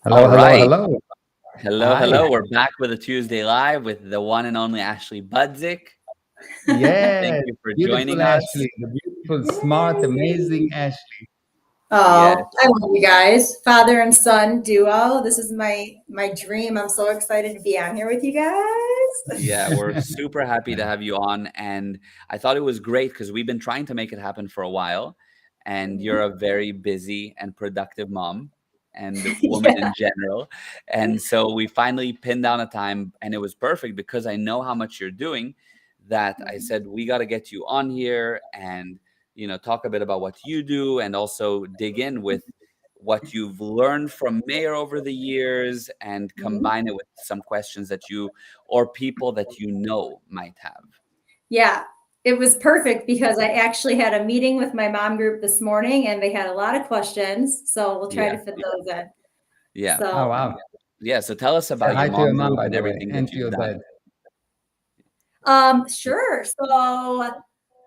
Hello, All hello, right. hello. Hello, Hi. hello. We're back with a Tuesday Live with the one and only Ashley Budzik. Thank Yes, you for beautiful joining us. Ashley, the beautiful, smart, amazing Yay. Ashley. Yes. Oh, I love you guys. Father and son duo. This is my dream. I'm so excited to be on here with you guys. Yeah, we're super happy to have you on. And I thought it was great because we've been trying to make it happen for a while. And you're Mhm. a very busy and productive mom and woman Yeah. in general. And so we finally pinned down a time, and it was perfect because I know how much you're doing, that I said, we got to get you on here and, talk a bit about what you do and also dig in with what you've learned from Mayor over the years and Mhm. combine it with some questions that you or people that you know might have. Yeah. It was perfect because I actually had a meeting with my mom group this morning and they had a lot of questions. So we'll try Yeah. to fit those in. Yeah. Oh, So, wow. Yeah. So tell us Say about your hi to your mom mom, group by and the way, everything that and to you've your dad. done. sure.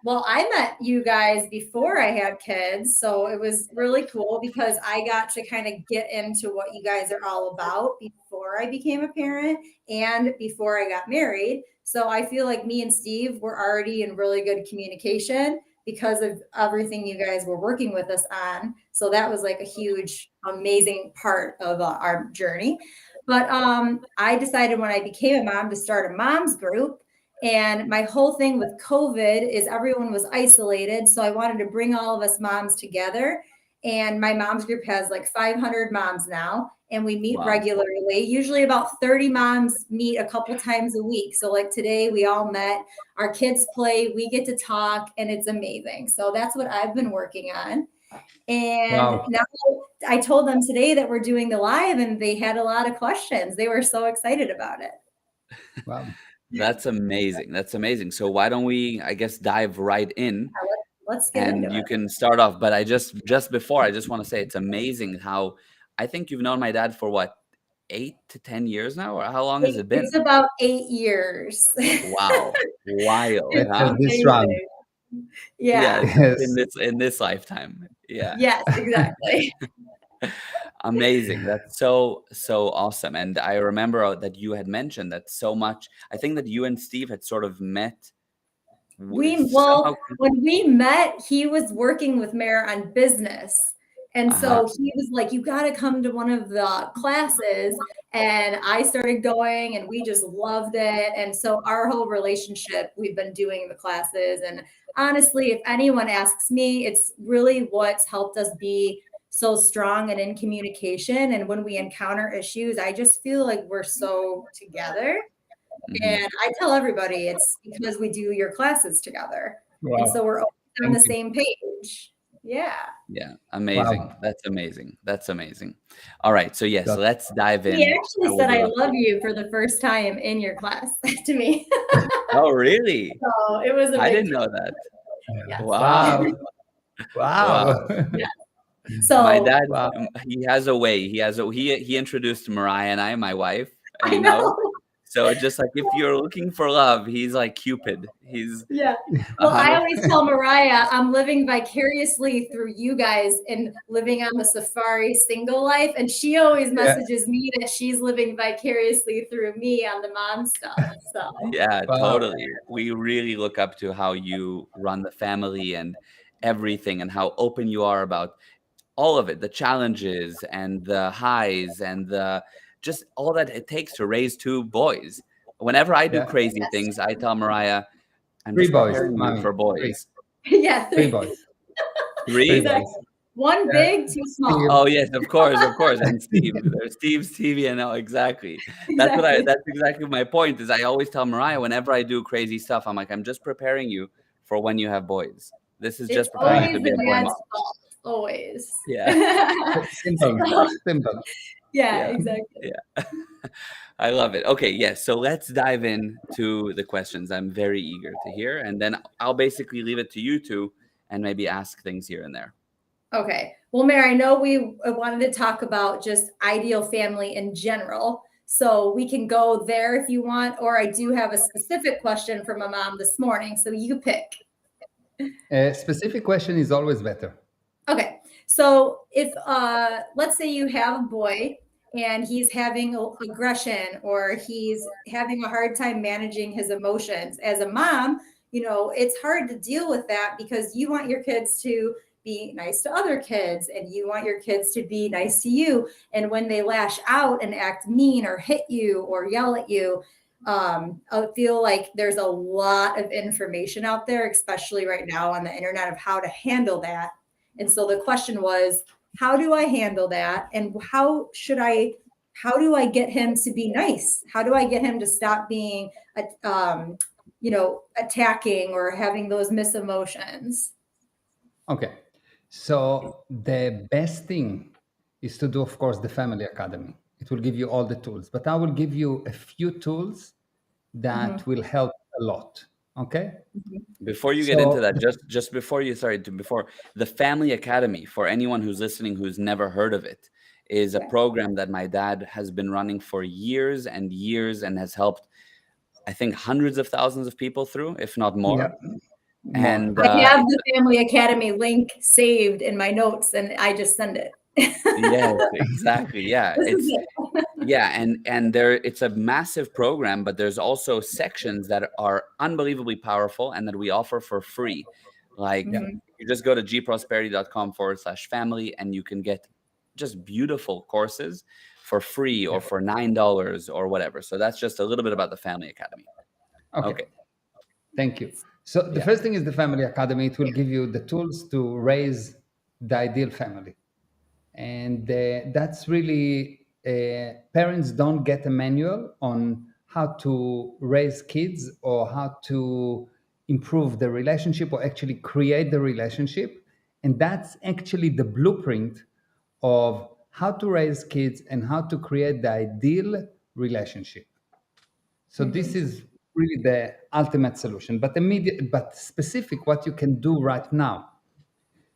Well, I met you guys before I had kids, so it was really cool because I got to kind of get into what you guys are all about before I became a parent and before I got married. So I feel like me and Steve were already in really good communication because of everything you guys were working with us on. So that was like a huge, amazing part of our journey. But I decided when I became a mom to start a mom's group, and my whole thing with COVID is everyone was isolated. So I wanted to bring all of us moms together. And my mom's group has like 500 moms now, and we meet Wow. regularly. Usually about 30 moms meet a couple times a week. So, like today, we all met, our kids play, we get to talk, and it's amazing. So, that's what I've been working on. And Wow. now I told them today that we're doing the live, and they had a lot of questions. They were so excited about it. Wow. Yeah. That's amazing. That's amazing. So why don't we, I guess, dive right in Let's get and into you it. can start off. But just before, I just want to say it's amazing how I think you've known my dad for what, 8 to 10 years now, or how long has it It's been? about 8 years. Wow. Wild, It's Let's have huh? this round. amazing. Yeah, Yeah. in Yes. this lifetime. Yeah. Yes, exactly. Amazing. That's so awesome. And I remember that you had mentioned that so much. I think that you and Steve had sort of met somehow. When we met, he was working with Mare on business. And Uh-huh. so he was like, you got to come to one of the classes. And I started going and we just loved it. And so our whole relationship, we've been doing the classes. And honestly, if anyone asks me, it's really what's helped us be so strong and in communication. And when we encounter issues, I just feel like we're so together. Hmm. And I tell everybody it's because we do your classes together. And so Wow. we're always on Thank the you. same page. Yeah. Yeah, Wow. amazing. That's amazing. That's amazing. All right. So yes, Got let's dive He in. I actually would said, I love love to. you for the first time in your class to me. Oh, really? So it was a I big didn't deal. know that. Yes. Wow. Wow. Wow. Wow. Yeah. My So dad, Wow. he has a way. He introduced Mariah and I, my wife, I know. So just like if you're looking for love, he's like Cupid. He's Yeah. a Well, I hundred. always tell Mariah I'm living vicariously through you guys and living on the safari single life. And she always Yeah. messages me that she's living vicariously through me on the mom stuff. So Yeah, Wow. totally. We really look up to how you run the family and everything and how open you are about all of it, the challenges and the highs and the just all that it takes to raise two boys. Whenever I do Yeah. crazy yes. things, I tell Mariah, I'm Three just boys, preparing you mommy. for Three. boys. Yeah, Three three. boys. Three Three? Exactly. boys. One big, two Steve. small. Oh yes, of course, of course. And Steve, there's Steve, Stevie, and oh, exactly. Exactly. That's exactly my point. Is I always tell Mariah whenever I do crazy stuff, I'm like, I'm just preparing you for when you have boys. This is It's just preparing you Wow. to always be a the boy mom. dad's fault. Always. Yeah, Simple. So, Simple. yeah, yeah, exactly. yeah. I love it. Okay, yes. So let's dive in to the questions. I'm very eager to hear, and then I'll basically leave it to you two, and maybe ask things here and there. Okay. Well, Mary, I know we wanted to talk about just ideal family in general. So we can go there if you want, or I do have a specific question from a mom this morning. So you pick. A specific question is always better. Okay. So if let's say you have a boy and he's having aggression or he's having a hard time managing his emotions. As a mom, it's hard to deal with that because you want your kids to be nice to other kids and you want your kids to be nice to you. And when they lash out and act mean or hit you or yell at you, I feel like there's a lot of information out there, especially right now on the internet, of how to handle that. And so the question was, how do I handle that? And how do I get him to be nice? How do I get him to stop being, attacking or having those misemotions? Okay. So the best thing is to do, of course, the Family Academy. It will give you all the tools, but I will give you a few tools that will help a lot. Okay. Before you get into that, just before the Family Academy, for anyone who's listening who's never heard of it, is a program that my dad has been running for years and years and has helped, I think, hundreds of thousands of people through, if not more. Yep. And I have the Family Academy link saved in my notes, and I just send it. Yes, exactly. Yeah, and it's a massive program, but there's also sections that are unbelievably powerful and that we offer for free. Like you just go to gprosperity.com/family and you can get just beautiful courses for free or for $9 or whatever. So that's just a little bit about the Family Academy. Okay. Thank you. So the first thing is the Family Academy. It will give you the tools to raise the ideal family. And that's really, parents don't get a manual on how to raise kids or how to improve the relationship or actually create the relationship. And that's actually the blueprint of how to raise kids and how to create the ideal relationship. So this is really the ultimate solution, but specific what you can do right now.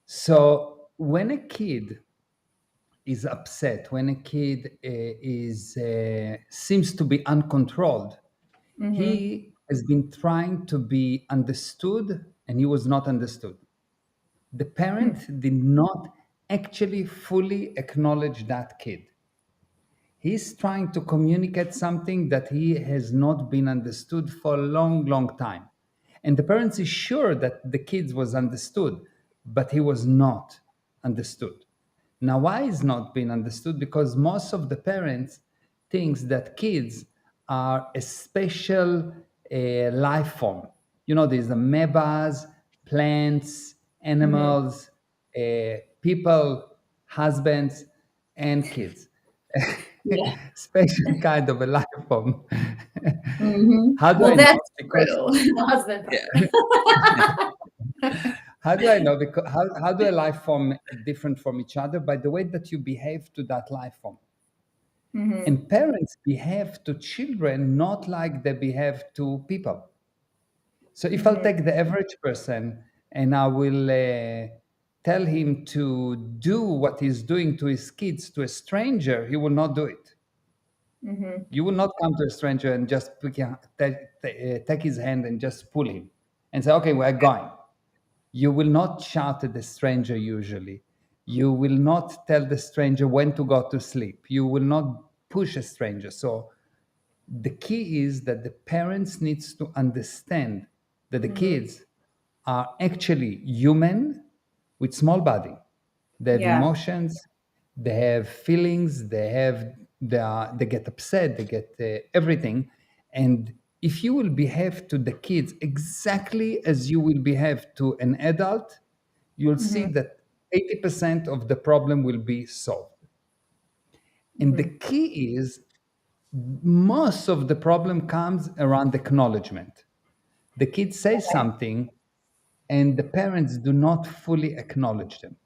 So when a kid is upset, when a kid seems to be uncontrolled, he has been trying to be understood and he was not understood. The parent did not actually fully acknowledge that kid. He's trying to communicate something that he has not been understood for a long, long time. And the parents is sure that the kid was understood, but he was not understood. Now, why is not being understood? Because most of the parents thinks that kids are a special life form. There's amoebas, plants, animals, people, husbands, and kids. Special kind of a life form. How do I know? Because husband. how do I know? Because how do a life form different from each other? By the way that you behave to that life form. And parents behave to children not like they behave to people. So if I'll take the average person and I will tell him to do what he's doing to his kids to a stranger, he will not do it. You will not come to a stranger and just take his hand and just pull him and say, okay, we're going. You will not shout at the stranger usually. You will not tell the stranger when to go to sleep. You will not push a stranger. So the key is that the parents needs to understand that the kids are actually human with small body. They have emotions, they have feelings, they get upset, they get everything. And if you will behave to the kids exactly as you will behave to an adult, you'll see that 80% of the problem will be solved. And the key is most of the problem comes around acknowledgement. The kids say something and the parents do not fully acknowledge them.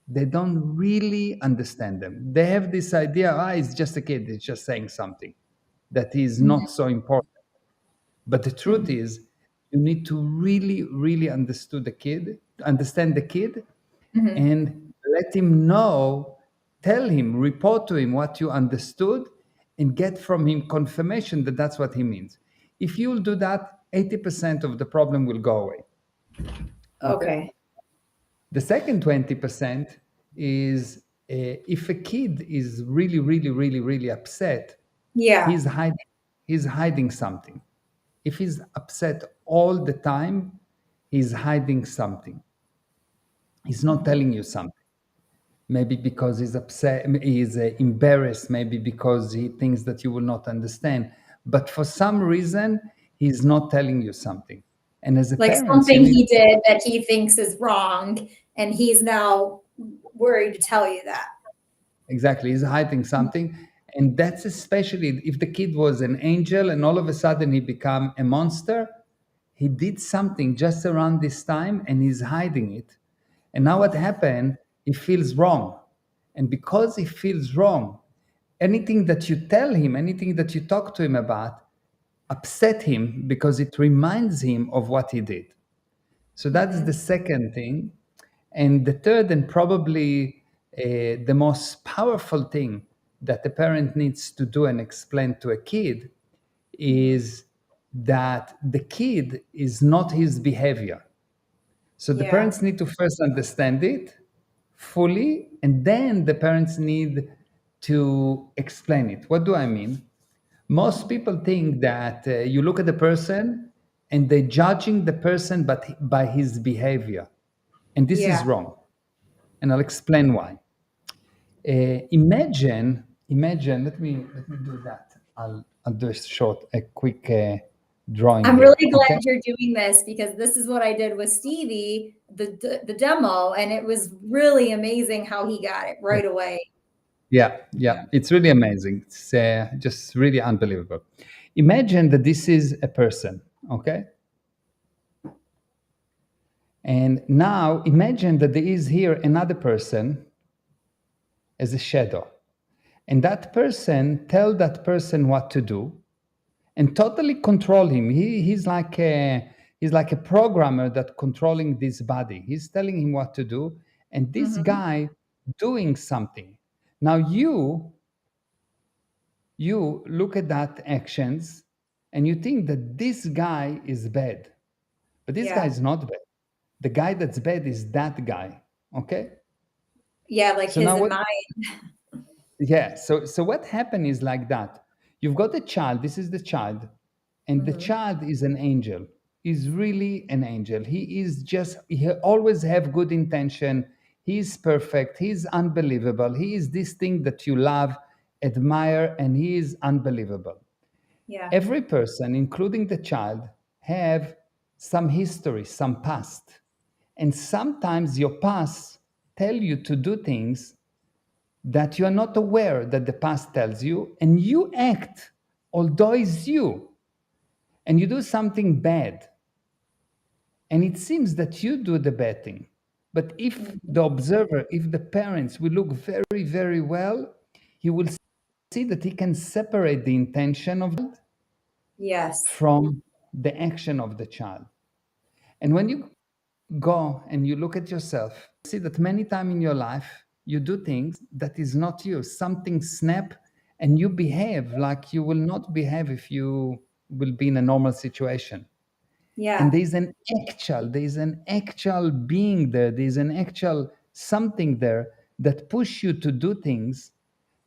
They don't really understand them. They have this idea, it's just a kid, it's just saying something that is not so important. But the truth is, you need to really, really understand the kid, and let him know, tell him, report to him what you understood, and get from him confirmation that that's what he means. If you'll do that, 80% of the problem will go away. Okay. The second 20% is if a kid is really, really, really, really upset, Yeah. he's hiding something. If he's upset all the time, he's hiding something. He's not telling you something. Maybe because he's upset, he's embarrassed, maybe because he thinks that you will not understand. But for some reason, he's not telling you something. And as a Like parent, something he did that he thinks is wrong, and he's now worried to tell you that. Exactly, he's hiding something. And that's especially if the kid was an angel and all of a sudden he become a monster. He did something just around this time and he's hiding it. And now what happened? He feels wrong. And because he feels wrong, anything that you tell him, anything that you talk to him about, upset him because it reminds him of what he did. So that's the second thing. And the third, and probably the most powerful thing that the parent needs to do and explain to a kid is that the kid is not his behavior. So the parents need to first understand it fully, and then the parents need to explain it. What do I mean? Most people think that you look at the person and they're judging the person but by his behavior. And this is wrong. And I'll explain why. Imagine, let me do that. I'll do a quick drawing. I'm here, really glad okay? you're doing this, because this is what I did with Stevie, the demo, and it was really amazing how he got it right away. Yeah, it's really amazing. It's just really unbelievable. Imagine that this is a person, okay? And now imagine that there is here another person as a shadow. And that person tell that person what to do and totally control him. He's like a programmer that controlling this body. He's telling him what to do, and this guy doing something. Now you look at that actions and you think that this guy is bad, but this guy is not bad. The guy that's bad is that guy. Okay. Yeah, like so his now and what, mine. yeah. So what happened is like that. You've got a child. This is the child, and the child is an angel. He's really an angel. He always have good intention. He's perfect. He's unbelievable. He is this thing that you love, admire, and he is unbelievable. Yeah. Every person, including the child, have some history, some past. And sometimes your past tell you to do things that you are not aware that the past tells you, and you act, although it's you, and you do something bad. And it seems that you do the bad thing. But if the observer, if the parents will look very, very well, he will see that he can separate the intention of it from the action of the child. And when you go and you look at yourself, see that many times in your life you do things that is not you. Something snap and you behave like you will not behave if you will be in a normal situation. And there's an actual being there. There's an actual something there that push you to do things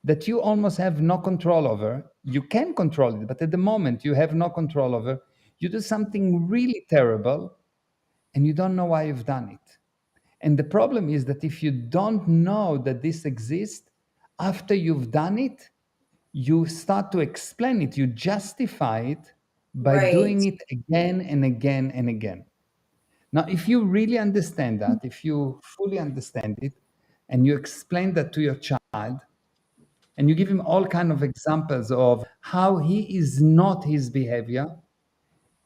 that you almost have no control over. You can control it, but at the moment you have no control over. You do something really terrible and you don't know why you've done it. And the problem is that if you don't know that this exists, after you've done it, you start to explain it, you justify it by doing it again and again and again. Now, if you really understand that, if you fully understand it, and you explain that to your child, and you give him all kind of examples of how he is not his behavior,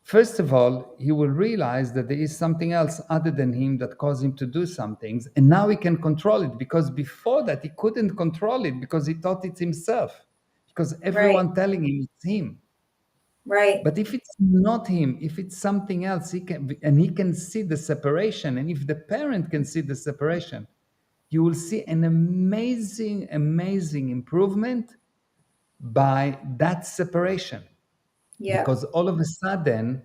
first of all, he will realize that there is something else other than him that caused him to do some things. And now he can control it, because before that, he couldn't control it because he thought it's himself, because everyone telling him it's him. Right. But if it's not him, if it's something else, he can see the separation. And if the parent can see the separation, you will see an amazing, amazing improvement by that separation. Because all of a sudden,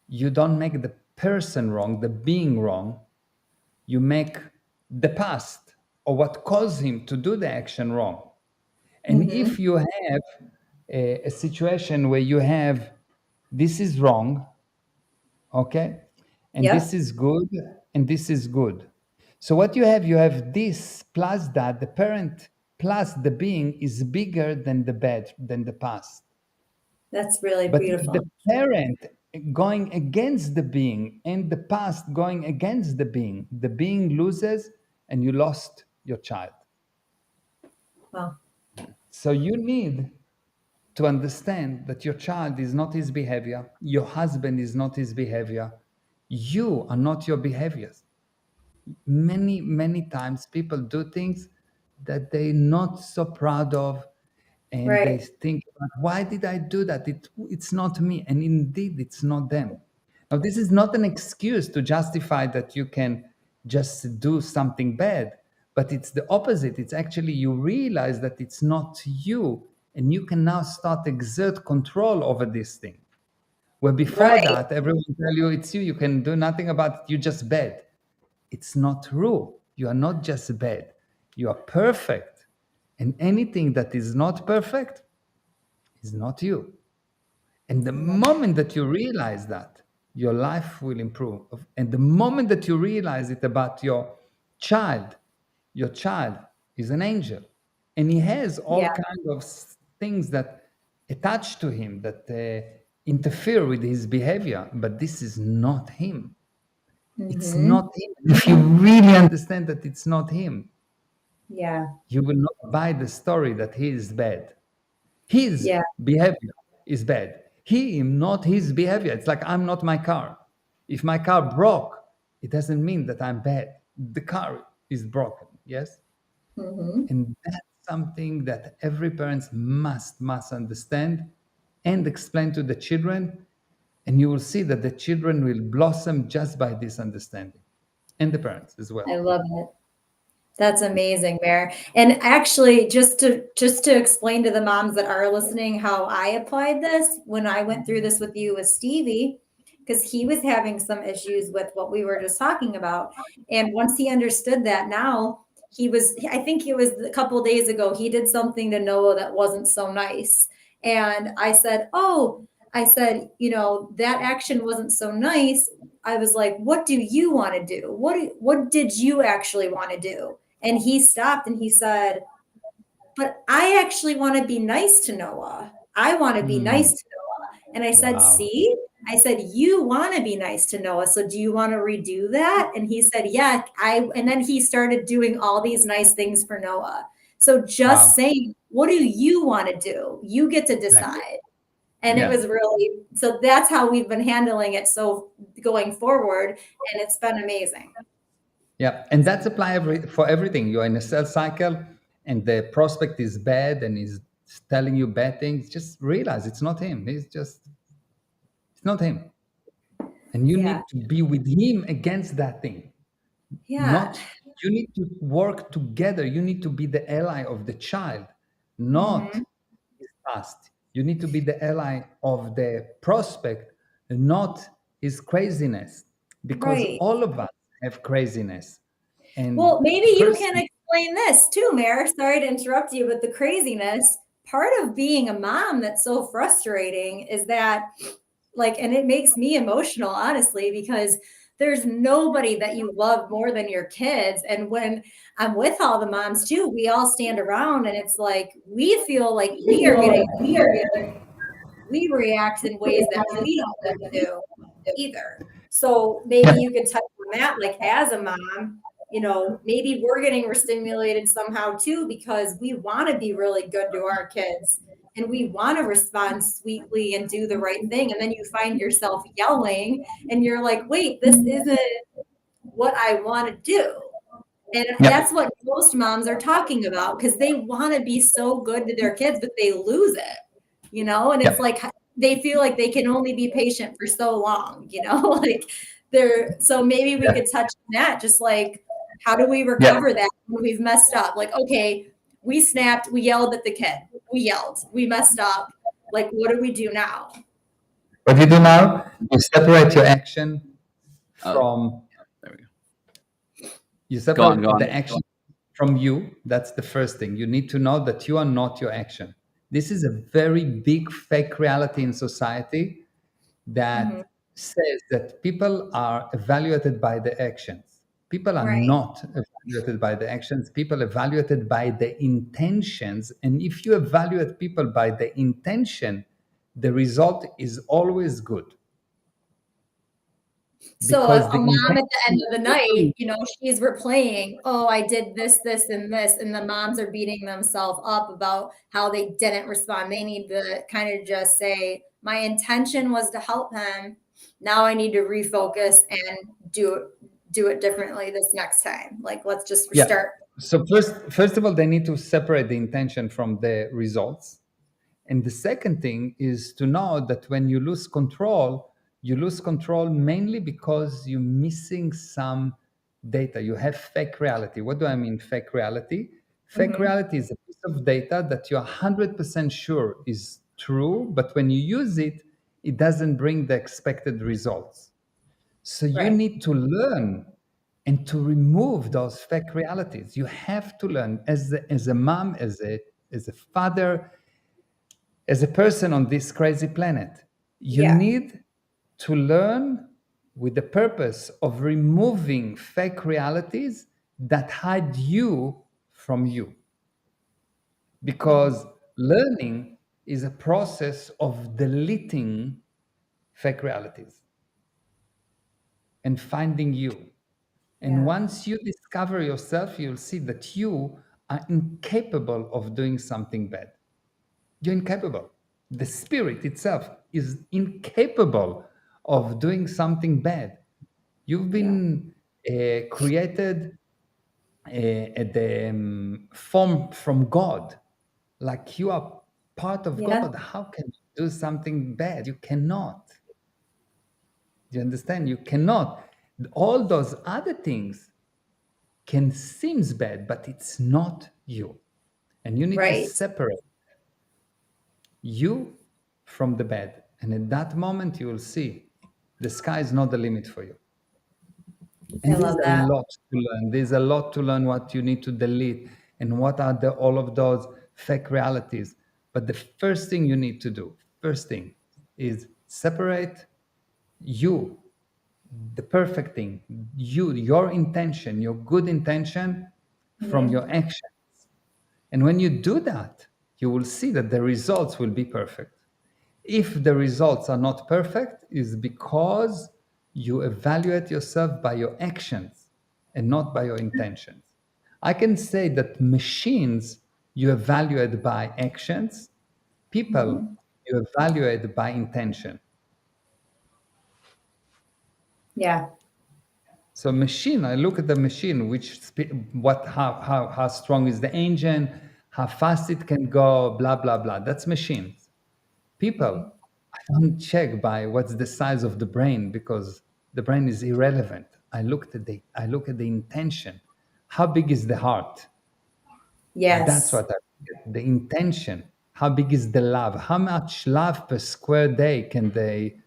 you don't make the person wrong, the being wrong. You make the past or what caused him to do the action wrong. And if you have a situation where you have this is wrong, okay, and this is good, and this is good. So what you have this plus that, the parent plus the being is bigger than the bad, than the past. That's really But beautiful. the parent going against the being and the past going against the being loses, and you lost your child. Wow. So you need to understand that your child is not his behavior, your husband is not his behavior, you are not your behaviors. Many times people do things that they're not so proud of, and they think, why did I do that? It's not me. And indeed, it's not them. Now, this is not an excuse to justify that you can just do something bad, but it's the opposite. It's actually you realize that it's not you, and you can now start exert control over this thing. Where before that, everyone tell you it's you, you can do nothing about it, you're just bad. It's not true. You are not just bad. You are perfect. And anything that is not perfect is not you. And the moment that you realize that, your life will improve. And the moment that you realize it about your child is an angel. And he has all kinds of things that attach to him, that interfere with his behavior. But this is not him. It's not him. If you really understand that it's not him, you will not buy the story that he is bad. His behavior is bad. He is not his behavior. It's like I'm not my car. If my car broke, it doesn't mean that I'm bad. The car is broken, yes? And that's something that every parent must understand and explain to the children. And you will see that the children will blossom just by this understanding, and the parents as well. I love it. That's amazing, Bear. And actually, just to explain to the moms that are listening how I applied this when I went through this with you with Stevie, because he was having some issues with what we were just talking about. And once he understood that, now I think it was a couple of days ago, he did something to Noah that wasn't so nice. And I said, that action wasn't so nice. I was like, what do you want to do? What did you actually want to do? And he stopped and he said, but I actually want to be nice to Noah. I want to be nice to Noah. And I said, see, I said, you want to be nice to Noah. So do you want to redo that? And he said, yeah, and then he started doing all these nice things for Noah. So just saying, what do you want to do? You get to decide. And it was really, so that's how we've been handling it. So going forward, and it's been amazing. Yeah. And that's apply for everything. You're in a sales cycle and the prospect is bad and he's telling you bad things. Just realize it's not him. It's not him. And you need to be with him against that thing. You need to work together. You need to be the ally of the child, not his past. You need to be the ally of the prospect, not his craziness, because all of us have craziness. And well, maybe you can explain this too, Mayor. Sorry to interrupt you, but the craziness, part of being a mom that's so frustrating is that, and it makes me emotional, honestly, because there's nobody that you love more than your kids. And when I'm with all the moms too, we all stand around and it's like, we feel like we react in ways that we don't do either. So maybe you could touch on that, as a mom, maybe we're getting overstimulated somehow too, because we want to be really good to our kids and we want to respond sweetly and do the right thing. And then you find yourself yelling and you're like, wait, this isn't what I want to do. And that's what most moms are talking about, because they want to be so good to their kids, but they lose it, and it's like they feel like they can only be patient for so long, so maybe we could touch on that, just how do we recover that when we've messed up? Okay, we snapped, we yelled at the kid, we messed up. What do we do now? What you do now, you separate your action from. There we go. You separate the action from you. That's the first thing. You need to know that you are not your action. This is a very big fake reality in society that says that people are evaluated by the actions. People are Right. not evaluated by the actions. People evaluated by the intentions. And if you evaluate people by the intention, the result is always good. So Because a the mom at the end intention of the night, she's replaying, oh, I did this, this, and this. And the moms are beating themselves up about how they didn't respond. They need to kind of just say, my intention was to help him. Now I need to refocus and do it differently this next time. Like, let's just restart. So first of all, they need to separate the intention from the results. And the second thing is to know that when you lose control mainly because you're missing some data. You have fake reality. What do I mean, fake reality? Fake reality is a piece of data that you're 100% sure is true, but when you use it, it doesn't bring the expected results. So you need to learn and to remove those fake realities. You have to learn as a mom, as a father, as a person on this crazy planet. You need to learn with the purpose of removing fake realities that hide you from you. Because learning is a process of deleting fake realities and finding you. And once you discover yourself, you'll see that you are incapable of doing something bad. You're incapable. The spirit itself is incapable of doing something bad. You've been created at the form from God. Like you are part of God. How can you do something bad? You cannot. Do you understand? You cannot. All those other things can seem bad, but it's not you. And you need to separate you from the bad. And at that moment, you will see the sky is not the limit for you. And there's a lot to learn. There's a lot to learn what you need to delete and what are all of those fake realities. But the first thing you need to do, first thing, is separate you, the perfect thing, your intention, your good intention from your actions. And when you do that, you will see that the results will be perfect. If the results are not perfect, is because you evaluate yourself by your actions and not by your intentions. I can say that machines you evaluate by actions, people you evaluate by intention. Yeah. So machine, I look at the machine, how strong is the engine, how fast it can go, blah, blah, blah. That's machines. People, I don't check by what's the size of the brain because the brain is irrelevant. I look at the intention. How big is the heart? Yes. That's what I look at, the intention. How big is the love? How much love per square day can they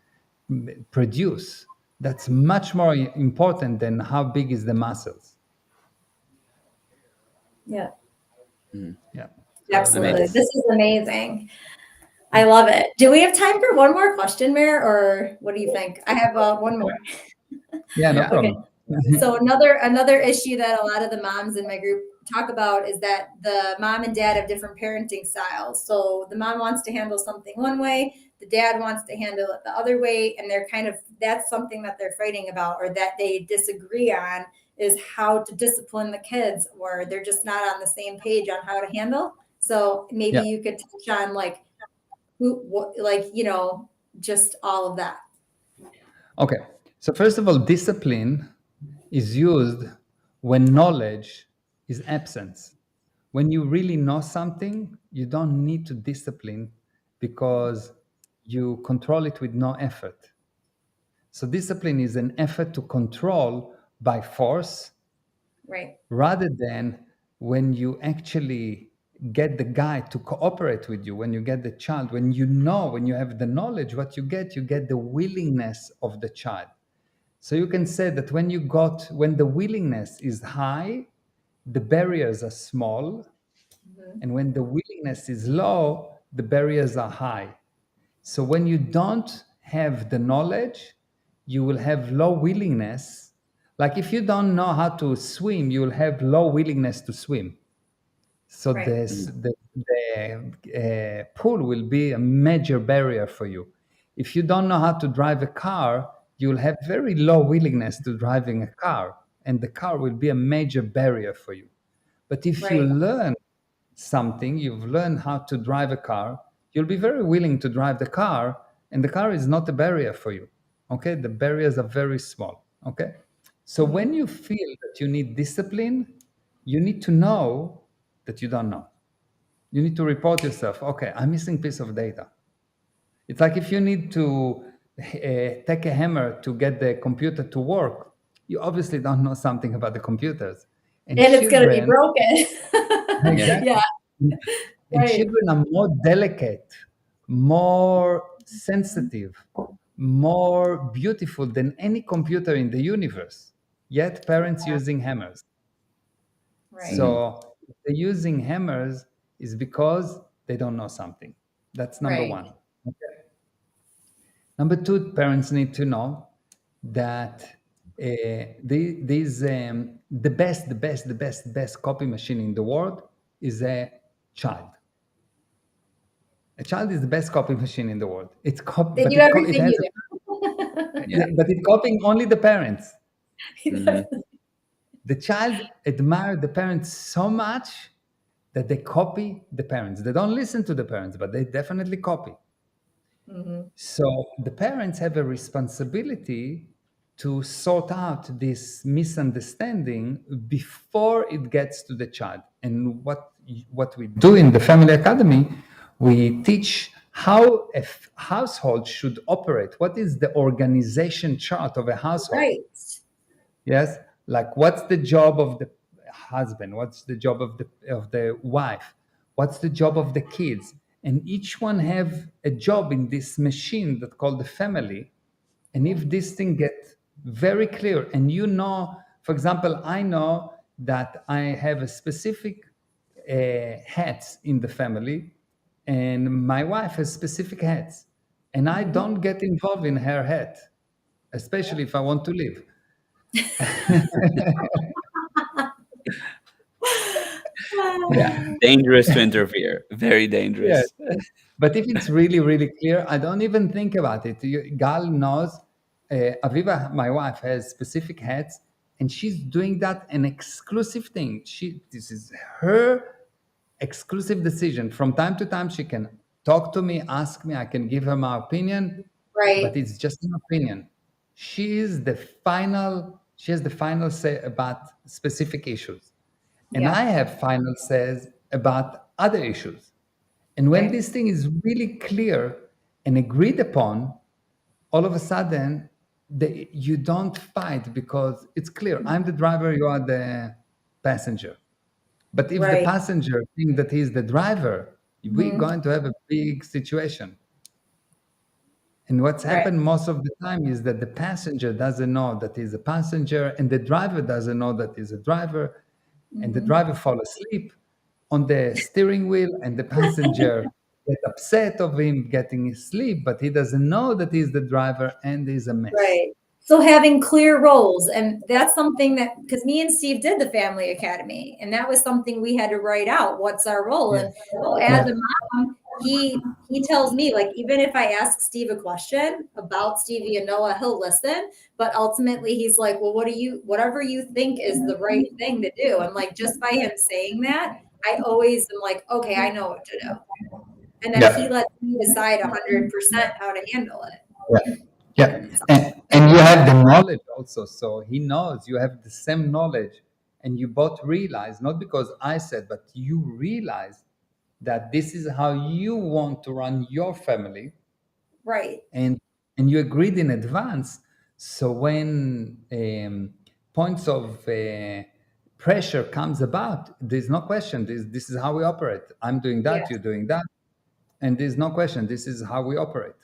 produce? That's much more important than how big is the muscles. Yeah. Yeah. Absolutely. This is amazing. I love it. Do we have time for one more question, Mayor, or what do you think? I have one more. Yeah, no problem. Okay. So another issue that a lot of the moms in my group talk about is that the mom and dad have different parenting styles. So the mom wants to handle something one way, the dad wants to handle it the other way, and that's something that they're fighting about or that they disagree on is how to discipline the kids, or they're just not on the same page on how to handle. So maybe you could touch on just all of that. Okay. So first of all, discipline is used when knowledge is absent. When you really know something, you don't need to discipline because you control it with no effort. So discipline is an effort to control by force, rather than when you actually get the guy to cooperate with you, when you get the child, when you have the knowledge, what you get the willingness of the child. So you can say that when the willingness is high, the barriers are small, and when the willingness is low, the barriers are high. So when you don't have the knowledge, you will have low willingness. Like if you don't know how to swim, you will have low willingness to swim. So Right. the pool will be a major barrier for you. If you don't know how to drive a car, you'll have very low willingness to driving a car, and the car will be a major barrier for you. But if you Right. learn something, you've learned how to drive a car, you'll be very willing to drive the car, and the car is not a barrier for you. Okay, the barriers are very small. Okay, so when you feel that you need discipline, you need to know that you don't know. You need to report yourself. Okay, I'm missing piece of data. It's like if you need to take a hammer to get the computer to work, you obviously don't know something about the computers. And it's going to be broken. Exactly. Yeah. And Right. children are more delicate, more sensitive, more beautiful than any computer in the universe. Yet parents using hammers. Right. So if they're using hammers is because they don't know something. That's number Right. one. Okay. Number two, parents need to know that the best copy machine in the world is a child. A child is the best copy machine in the world. It's They do everything you do. but it's copying only the parents. Mhm. The child admires the parents so much that they copy the parents. They don't listen to the parents, but they definitely copy. So the parents have a responsibility to sort out this misunderstanding before it gets to the child. And what we do in the Family Academy, we teach how a household should operate. What is the organization chart of a household? Right. Yes, like what's the job of the husband? What's the job of the wife? What's the job of the kids? And each one have a job in this machine that called the family. And if this thing gets very clear, and you know, for example, I know that I have a specific hats in the family, and my wife has specific hats, and I don't get involved in her hat, especially if I want to leave. Yeah, dangerous to interfere. Very dangerous. Yes. But if it's really, really clear, I don't even think about it. Gal knows, Aviva, my wife, has specific hats, and she's doing that an exclusive thing. This is her exclusive decision. From time to time, she can talk to me, ask me, I can give her my opinion, Right. but it's just an opinion. She has the final say about specific issues. And Yeah. I have final says about other issues. And when Right. this thing is really clear and agreed upon, all of a sudden, you don't fight because it's clear. I'm the driver, you are the passenger. But if the Right. passenger thinks that he's the driver, we're going to have a big situation. And what's Right. happened most of the time is that the passenger doesn't know that he's a passenger, and the driver doesn't know that he's a driver, and the driver fall asleep on the steering wheel, and the passenger get upset of him getting asleep, but he doesn't know that he's the driver, and he's a mess. Right. So having clear roles, and that's something that, because me and Steve did the Family Academy, and that was something we had to write out. What's our role? Yeah. And so as a mom, he tells me, like, even if I ask Steve a question about Stevie and Noah, he'll listen. But ultimately, he's like, well, whatever you think is the right thing to do. And like, just by him saying that, I always am like, okay, I know what to do. And then he lets me decide 100% how to handle it. Yeah. And you have the knowledge also. So he knows you have the same knowledge, and you both realize, not because I said, but you realize that this is how you want to run your family. Right. And you agreed in advance. So when points of pressure comes about, there's no question. This is how we operate. I'm doing that, Yes. you're doing that. And there's no question. This is how we operate.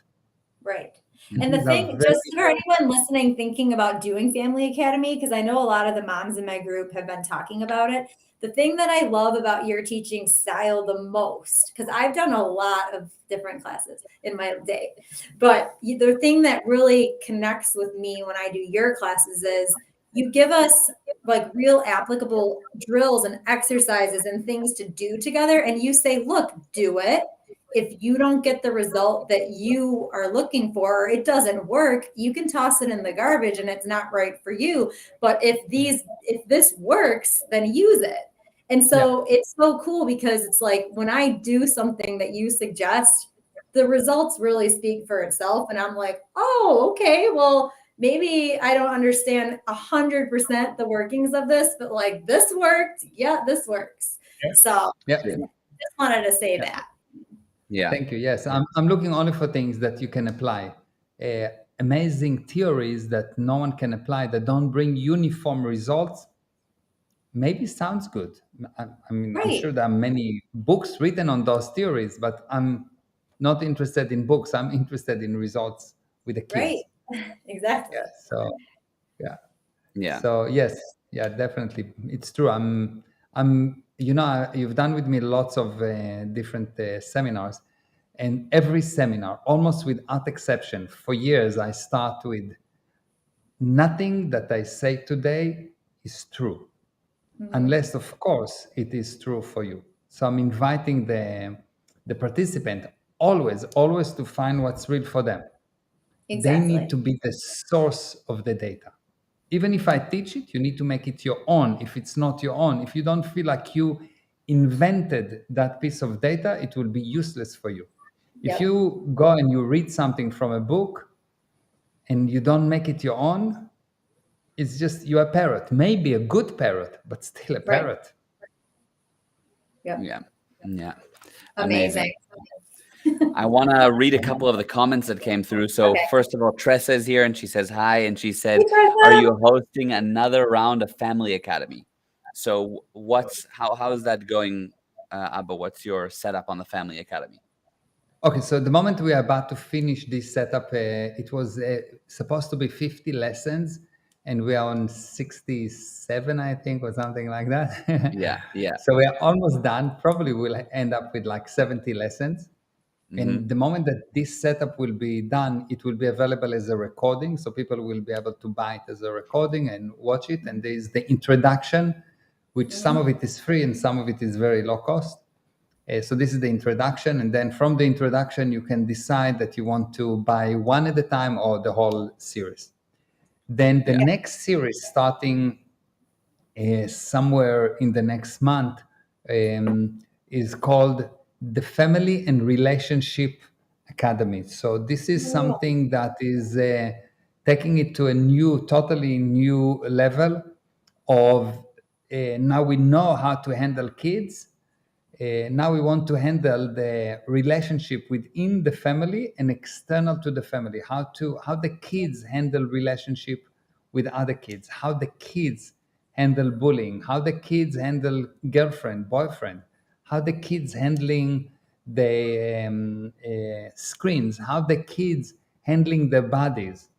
Right. And the They're thing, very just for anyone listening, thinking about doing Family Academy, because I know a lot of the moms in my group have been talking about it. The thing that I love about your teaching style the most, because I've done a lot of different classes in my day, but the thing that really connects with me when I do your classes is you give us like real applicable drills and exercises and things to do together. And you say, look, do it. If you don't get the result that you are looking for, or it doesn't work, you can toss it in the garbage and it's not right for you. But if this works, then use it. And so it's so cool because it's like when I do something that you suggest, the results really speak for itself. And I'm like, oh, okay, well, maybe I don't understand 100% the workings of this, but like this worked. Yeah, this works. So just wanted to say that. Yeah. Thank you. Yes, I'm looking only for things that you can apply. Amazing theories that no one can apply, that don't bring uniform results. Maybe sounds good. I mean, I'm sure there are many books written on those theories, but I'm not interested in books. I'm interested in results with the kids. Right. Exactly. Yeah. So, yeah. Yeah. So yes, yeah, definitely, it's true. You've done with me lots of different seminars, and every seminar, almost without exception, for years, I start with nothing that I say today is true, unless, of course, it is true for you. So I'm inviting the participant always to find what's real for them. They need to be the source of the data. Even if I teach it, you need to make it your own. If it's not your own, if you don't feel like you invented that piece of data, it will be useless for you. If you go and you read something from a book and you don't make it your own, it's just you're a parrot. Maybe a good parrot, but still a parrot. Yeah. Amazing. I want to read a couple of the comments that came through. So first of all, Tressa is here and she says hi, and she said, "Are you hosting another round of Family Academy?" So how is that going, Abba? What's your setup on the Family Academy? Okay, so the moment we are about to finish this setup, it was supposed to be 50 lessons, and we are on 67, I think, or something like that. Yeah. So we are almost done. Probably we'll end up with like 70 lessons. And the moment that this setup will be done, it will be available as a recording. So people will be able to buy it as a recording and watch it. And there's the introduction, which some of it is free and some of it is very low cost. So this is the introduction. And then from the introduction, you can decide that you want to buy one at a time or the whole series. Then the next series, starting somewhere in the next month, is called the Family and Relationship Academy. So this is something that is taking it to a totally new level of now we know how to handle kids. Now we want to handle the relationship within the family and external to the family. How the kids handle relationship with other kids. How the kids handle bullying. How the kids handle girlfriend, boyfriend. How the kids handling the screens. How the kids handling their bodies.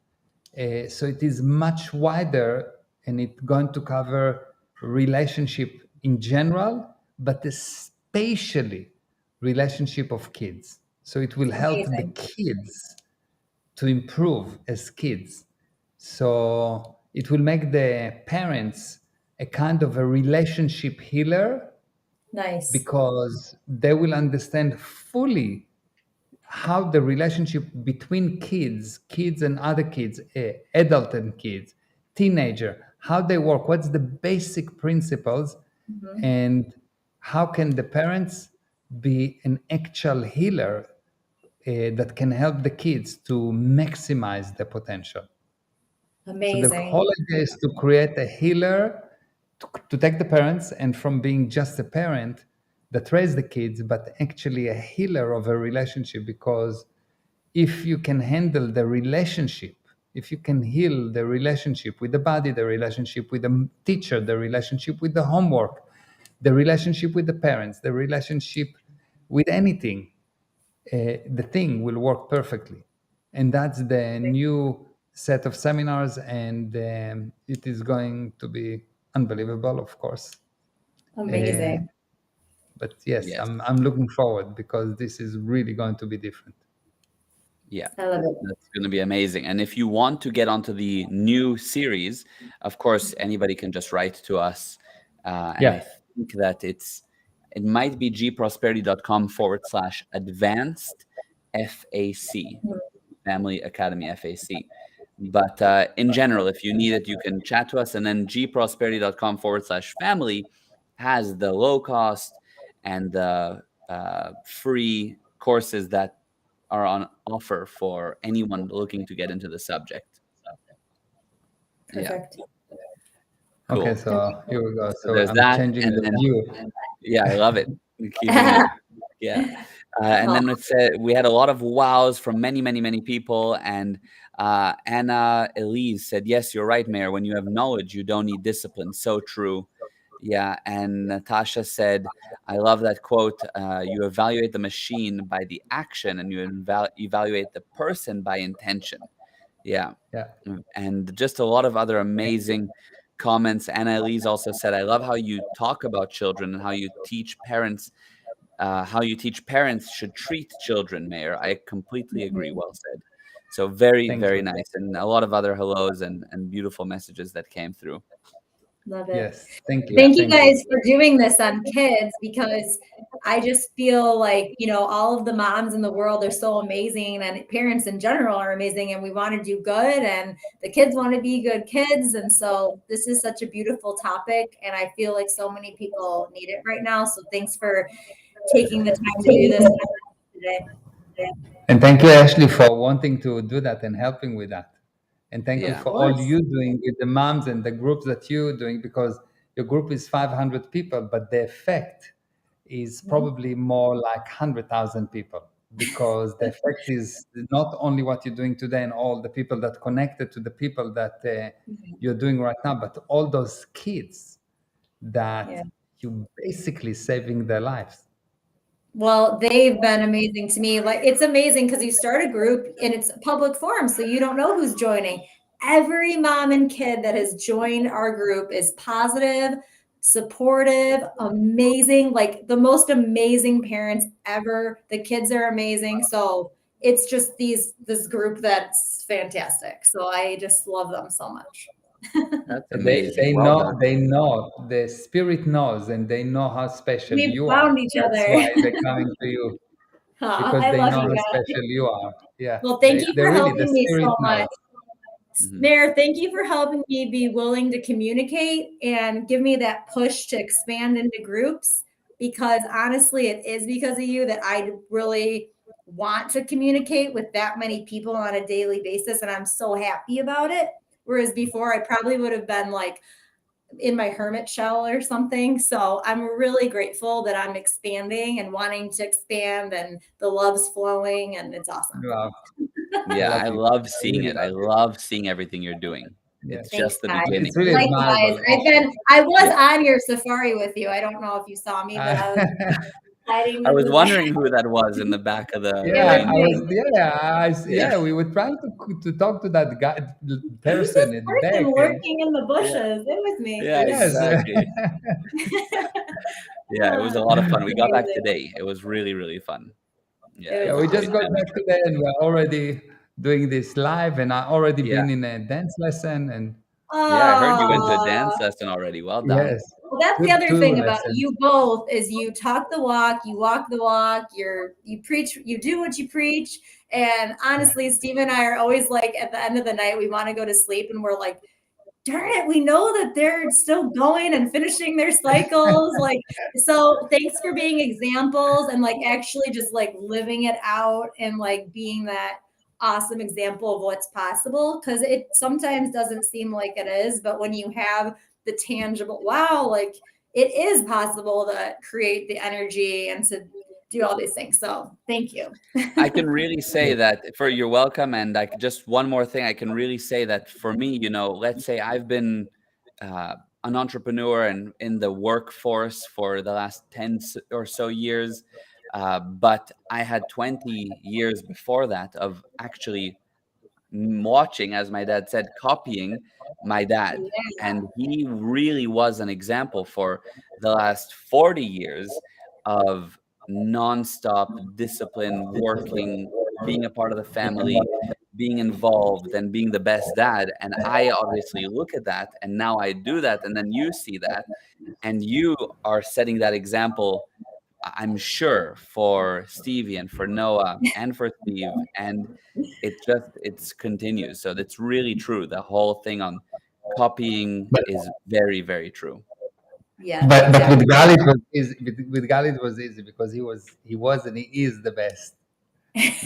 So it is much wider, and it's going to cover relationship in general, but especially relationship of kids. So it will help the kids to improve as kids. So it will make the parents a kind of a relationship healer. Nice. Because they will understand fully how the relationship between kids and other kids, adult and kids, teenager, how they work, what's the basic principles, and how can the parents be an actual healer that can help the kids to maximize the potential. Amazing. So the whole idea is to create a healer, to take the parents, and from being just a parent that raised the kids, but actually a healer of a relationship. Because if you can handle the relationship, if you can heal the relationship with the body, the relationship with the teacher, the relationship with the homework, the relationship with the parents, the relationship with anything, the thing will work perfectly. And that's the new set of seminars, and it is going to be unbelievable, of course. Amazing. But yes, Yes. I'm looking forward, because this is really going to be different. Yeah, I love it. that's going to be amazing. And if you want to get onto the new series, of course, anybody can just write to us. And I think that it might be gprosperity.com/advanced FAC, Family Academy FAC. But in general, if you need it, you can chat to us. And then gprosperity.com/family has the low cost and the free courses that are on offer for anyone looking to get into the subject. Perfect. Cool. Okay, so here we go. So there's I'm that, changing and the then view. yeah, I love it. Keeping it, yeah. And then it said we had a lot of wows from many people. And Anna Elise said, "Yes, you're right, Mayor. When you have knowledge, you don't need discipline." So true. Yeah. And Natasha said, "I love that quote. You evaluate the machine by the action, and you evaluate the person by intention." Yeah. Yeah. And just a lot of other amazing comments. Anna Elise also said, "I love how you talk about children and how you teach parents should treat children, Mayor. I completely agree. Well said." So very, Thank very you. nice. And a lot of other hellos and beautiful messages that came through. Love it. Yes, thank you. Thank you guys for doing this on kids, because I just feel like, all of the moms in the world are so amazing, and parents in general are amazing, and we want to do good, and the kids want to be good kids. And so this is such a beautiful topic, and I feel like so many people need it right now. So thanks for taking the time to do this today. And thank you, Ashley, for wanting to do that and helping with that. And thank you Yeah. for all you doing with the moms and the groups that you're doing, because your group is 500 people, but the effect is probably more like 100,000 people, because the effect is not only what you're doing today and all the people that connected to the people that you're doing right now, but all those kids that you basically saving their lives. Well, they've been amazing to me. Like, it's amazing because you start a group and it's a public forum, so you don't know who's joining. Every mom and kid that has joined our group is positive, supportive, amazing, like the most amazing parents ever. The kids are amazing. So it's just this group that's fantastic. So I just love them so much. That's amazing. They Well know, done. they know, the spirit knows, and they know how special We've you found are. each That's other. why they're coming to you, because I they love know you how guys. special you are. Yeah. Well, thank you for really, helping me spirit so much. knows. Mayor, thank you for helping me be willing to communicate and give me that push to expand into groups, because honestly, it is because of you that I really want to communicate with that many people on a daily basis. And I'm so happy about it. Whereas before, I probably would have been like in my hermit shell or something. So I'm really grateful that I'm expanding and wanting to expand, and the love's flowing, and it's awesome. Wow. Yeah, I love seeing it. I love seeing everything you're doing. It's just the beginning. It's really Likewise, admirable. I was on your safari with you. I don't know if you saw me, but I was I was wondering who that was in the back of the yeah, we were trying to talk to that guy, person in the back. Lurking in the bushes. It was me. Yeah, exactly. Yeah, it was a lot of fun. We got back today. It was really, really fun. Yeah, we just got back today, and we're already doing this live, and I already been in a dance lesson. And yeah, I heard you went to a dance lesson already. Well done. Yes. Well, that's the other thing about you both, is you talk the walk, you walk the walk, you preach, you do what you preach. And honestly, Steve and I are always like, at the end of the night, we want to go to sleep, and we're like, darn it, we know that they're still going and finishing their cycles. Like, so thanks for being examples and like actually just like living it out and like being that awesome example of what's possible. Cause it sometimes doesn't seem like it is, but when you have the tangible, wow, like it is possible to create the energy and to do all these things. So thank you. I can really say that you're welcome. And just one more thing, I can really say that for me, let's say I've been an entrepreneur and in the workforce for the last 10 or so years. But I had 20 years before that of actually watching, as my dad said, copying my dad. Yeah. And he really was an example for the last 40 years of nonstop discipline, working, being a part of the family, being involved, and being the best dad. And I obviously look at that, and now I do that, and then you see that, and you are setting that example, I'm sure, for Stevie and for Noah and for Steve, and it's continues. So that's really true. The whole thing on copying is very, very true. Yeah. But with Gal it was easy. With Gal it was easy because he was and he is the best.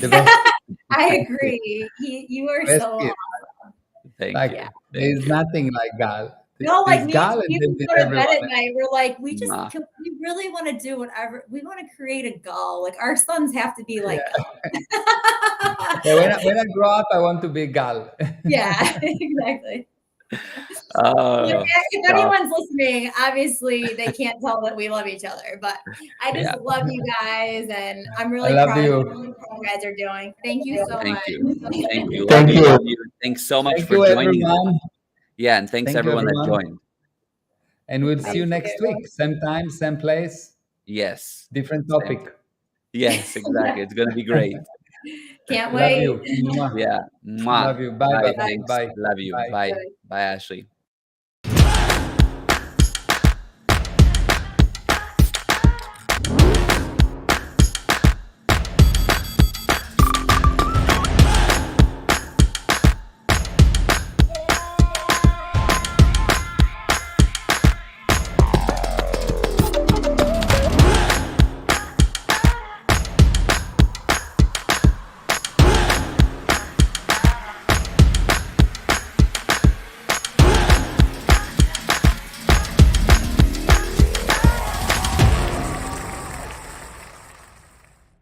The best. I agree. You are Best so kid. awesome. Thank Like you. there's nothing like Gal. No, like There's me Gal and and Steve then would there's go to bed everyone at night. We're like, we Nah. really want to do whatever. We want to create a gull. Like our sons have to be like. Yeah, when I grow up, I want to be Gal. Yeah, exactly. Oh, If anyone's listening, obviously they can't tell that we love each other, but I just love you guys, and I'm really love proud you. of what you guys are doing. Thank you so thank much. you. Thank you. Thank you. Love you. Thanks so much Thank for you, joining us. everyone. Yeah, and thanks Thank you, everyone that everyone. joined. And we'll see you Thank next you. week. Same time, same place, Yes. different topic. Yes, exactly. It's going to be great. Can't Love wait. you. Mwah. Yeah. Mwah. Love you. Bye, Bye. bye, Thanks. bye. Love you. Bye. Bye. Bye. Bye, Ashley.